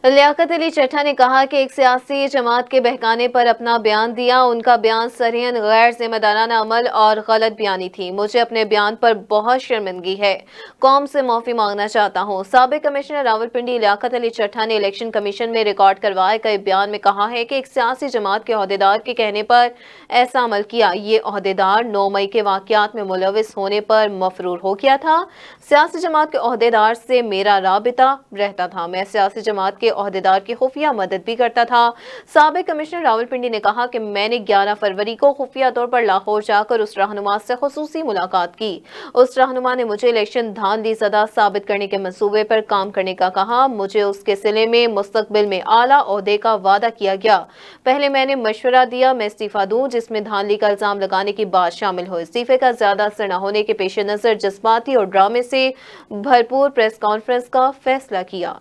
लियाकत अली चट्टा ने कहा कि एक सियासी जमात के बहकाने पर अपना बयान दिया। उनका बयान सरीहन गैर जिम्मेदाराना अमल और गलत बयानी थी। मुझे अपने बयान पर बहुत शर्मिंदगी है। कौम से माफी मांगना चाहता हूँ। साबिक कमिश्नर रावलपिंडी लियाकत अली चट्टा ने इलेक्शन कमीशन में रिकॉर्ड करवाए गए बयान में कहा है कि एक सियासी जमात के ओहदेदार के कहने पर ऐसा अमल किया। ये ओहदेदार 9 मई के वाकयात में मुलविस होने पर मफरूर हो गया था। सियासी जमात के ओहदेदार से मेरा राबिता रहता था। मैं सियासी जमात के ओहदेदार की खुफिया मदद भी करता था। साबिक कमिश्नर रावलपिंडी ने कहा कि मैंने 11 फरवरी को खुफिया तौर पर लाहौर जाकर उस रहनुमा से खुसूसी मुलाकात की। उस रहनुमा ने मुझे इलेक्शन धांधली ज़दा साबित करने के मंसूबे पर काम करने का कहा। मुझे उसके सिले में मुस्तकबिल में आला ओहदे का वादा किया गया। पहले मैंने मशवरा दिया मैं इस्तीफा दूं, जिसमें धांधली का इल्जाम लगाने की बात शामिल हो। इस्तीफे का ज्यादा असर न होने के पेश नजर जज्बाती और ड्रामे से भरपूर प्रेस कॉन्फ्रेंस का फैसला किया।